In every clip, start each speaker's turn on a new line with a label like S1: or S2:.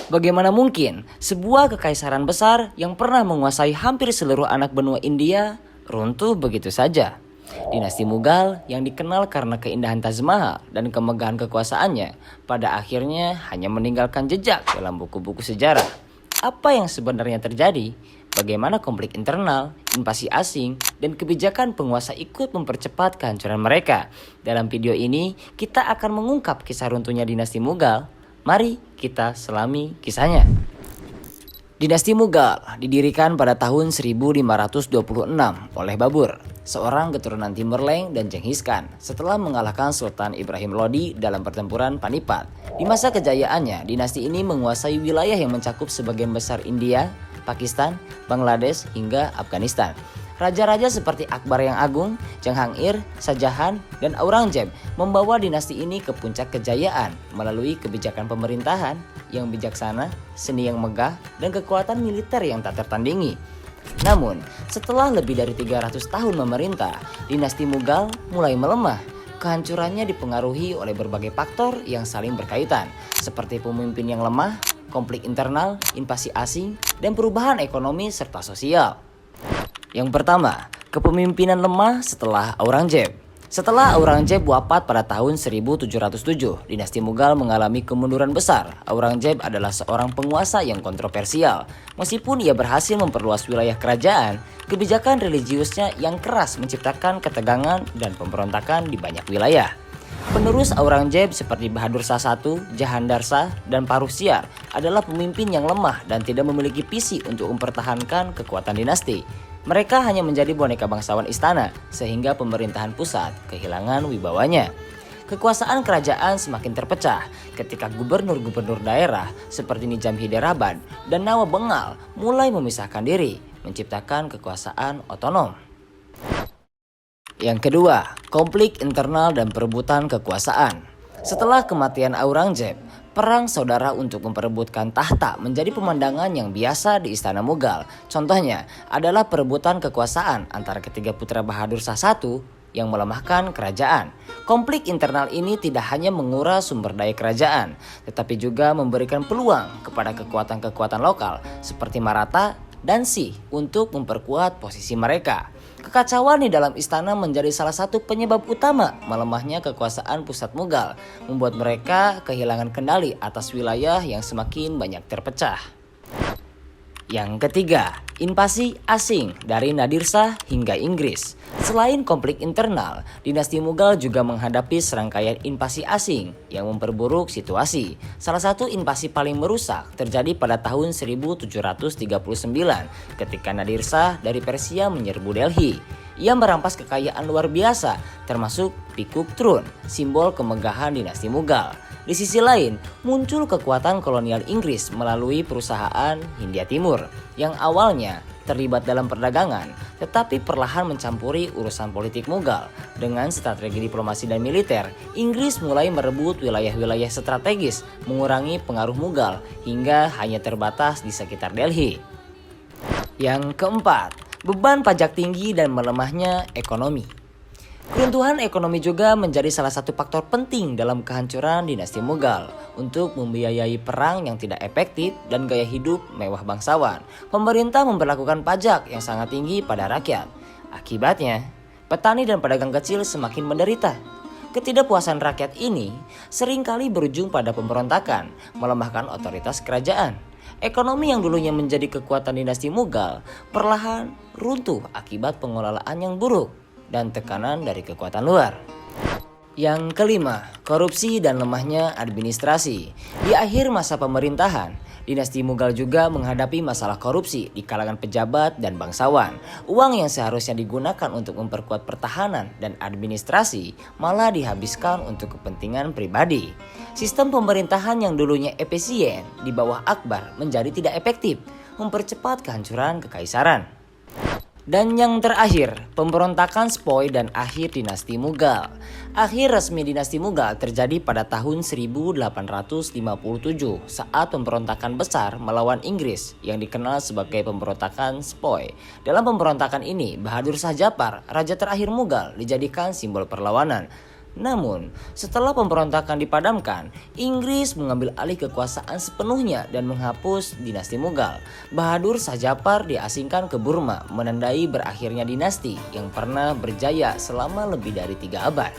S1: Bagaimana mungkin sebuah kekaisaran besar yang pernah menguasai hampir seluruh anak benua India runtuh begitu saja? Dinasti Mughal yang dikenal karena keindahan Taj Mahal dan kemegahan kekuasaannya pada akhirnya hanya meninggalkan jejak dalam buku-buku sejarah. Apa yang sebenarnya terjadi? Bagaimana konflik internal, invasi asing, dan kebijakan penguasa ikut mempercepat kehancuran mereka? Dalam video ini, kita akan mengungkap kisah runtuhnya dinasti Mughal. Mari kita selami kisahnya. Dinasti Mughal didirikan pada tahun 1526 oleh Babur, seorang keturunan Timurleng dan Genghis Khan, setelah mengalahkan Sultan Ibrahim Lodi dalam pertempuran Panipat. Di masa kejayaannya, dinasti ini menguasai wilayah yang mencakup sebagian besar India, Pakistan, Bangladesh, hingga Afghanistan. Raja-raja seperti Akbar yang Agung, Jahangir, Shah Jahan, dan Aurangzeb membawa dinasti ini ke puncak kejayaan melalui kebijakan pemerintahan yang bijaksana, seni yang megah, dan kekuatan militer yang tak tertandingi. Namun, setelah lebih dari 300 tahun memerintah, dinasti Mughal mulai melemah. Kehancurannya dipengaruhi oleh berbagai faktor yang saling berkaitan, seperti pemimpin yang lemah, konflik internal, invasi asing, dan perubahan ekonomi serta sosial. Yang pertama, kepemimpinan lemah setelah Aurangzeb. Setelah Aurangzeb wafat pada tahun 1707, dinasti Mughal mengalami kemunduran besar. Aurangzeb adalah seorang penguasa yang kontroversial. Meskipun ia berhasil memperluas wilayah kerajaan, kebijakan religiusnya yang keras menciptakan ketegangan dan pemberontakan di banyak wilayah. Penerus Aurangzeb seperti Bahadur Shah I, Jahandar Shah, dan Parusiar adalah pemimpin yang lemah dan tidak memiliki visi untuk mempertahankan kekuatan dinasti. Mereka hanya menjadi boneka bangsawan istana, sehingga pemerintahan pusat kehilangan wibawanya. Kekuasaan kerajaan semakin terpecah ketika gubernur-gubernur daerah seperti Nizam Hyderabad dan Nawab Bengal mulai memisahkan diri, menciptakan kekuasaan otonom. Yang kedua, konflik internal dan perebutan kekuasaan. Setelah kematian Aurangzeb, perang saudara untuk memperebutkan tahta menjadi pemandangan yang biasa di istana Mughal. Contohnya adalah perebutan kekuasaan antara ketiga putra Bahadur Shah I yang melemahkan kerajaan. Konflik internal ini tidak hanya menguras sumber daya kerajaan, tetapi juga memberikan peluang kepada kekuatan-kekuatan lokal seperti Maratha dan Sikh untuk memperkuat posisi mereka. Kekacauan di dalam istana menjadi salah satu penyebab utama melemahnya kekuasaan pusat Mughal, membuat mereka kehilangan kendali atas wilayah yang semakin banyak terpecah. Yang ketiga, invasi asing dari Nadir Shah hingga Inggris. Selain konflik internal, dinasti Mughal juga menghadapi serangkaian invasi asing yang memperburuk situasi. Salah satu invasi paling merusak terjadi pada tahun 1739 ketika Nadir Shah dari Persia menyerbu Delhi. Ia merampas kekayaan luar biasa, termasuk Pikuk Throne, simbol kemegahan dinasti Mughal. Di sisi lain, muncul kekuatan kolonial Inggris melalui perusahaan Hindia Timur yang awalnya terlibat dalam perdagangan, tetapi perlahan mencampuri urusan politik Mughal. Dengan strategi diplomasi dan militer, Inggris mulai merebut wilayah-wilayah strategis, mengurangi pengaruh Mughal hingga hanya terbatas di sekitar Delhi. Yang keempat, beban pajak tinggi dan melemahnya ekonomi. Keruntuhan ekonomi juga menjadi salah satu faktor penting dalam kehancuran dinasti Mughal. Untuk membiayai perang yang tidak efektif dan gaya hidup mewah bangsawan, pemerintah memberlakukan pajak yang sangat tinggi pada rakyat. Akibatnya, petani dan pedagang kecil semakin menderita. Ketidakpuasan rakyat ini seringkali berujung pada pemberontakan, melemahkan otoritas kerajaan. Ekonomi yang dulunya menjadi kekuatan dinasti Mughal perlahan runtuh akibat pengelolaan yang buruk dan tekanan dari kekuatan luar. Yang kelima, korupsi dan lemahnya administrasi. Di akhir masa pemerintahan, dinasti Mughal juga menghadapi masalah korupsi di kalangan pejabat dan bangsawan. Uang yang seharusnya digunakan untuk memperkuat pertahanan dan administrasi malah dihabiskan untuk kepentingan pribadi. Sistem pemerintahan yang dulunya efisien di bawah Akbar menjadi tidak efektif, mempercepat kehancuran kekaisaran. Dan yang terakhir, pemberontakan Sepoy dan akhir dinasti Mughal. Akhir resmi dinasti Mughal terjadi pada tahun 1857 saat pemberontakan besar melawan Inggris yang dikenal sebagai pemberontakan Sepoy. Dalam pemberontakan ini, Bahadur Shah Jafar, raja terakhir Mughal, dijadikan simbol perlawanan. Namun, setelah pemberontakan dipadamkan, Inggris mengambil alih kekuasaan sepenuhnya dan menghapus dinasti Mughal. Bahadur Shah Japar diasingkan ke Burma, menandai berakhirnya dinasti yang pernah berjaya selama lebih dari 3 abad.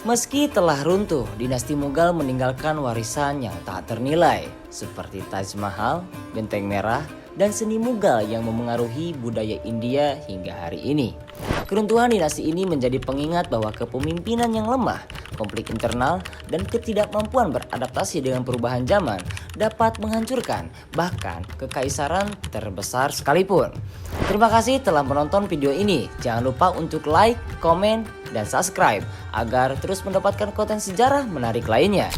S1: Meski telah runtuh, dinasti Mughal meninggalkan warisan yang tak ternilai, seperti Taj Mahal, Benteng Merah, dan seni Mughal yang memengaruhi budaya India hingga hari ini. Keruntuhan dinasti ini menjadi pengingat bahwa kepemimpinan yang lemah, konflik internal, dan ketidakmampuan beradaptasi dengan perubahan zaman dapat menghancurkan bahkan kekaisaran terbesar sekalipun. Terima kasih telah menonton video ini. Jangan lupa untuk like, komen, dan subscribe agar terus mendapatkan konten sejarah menarik lainnya.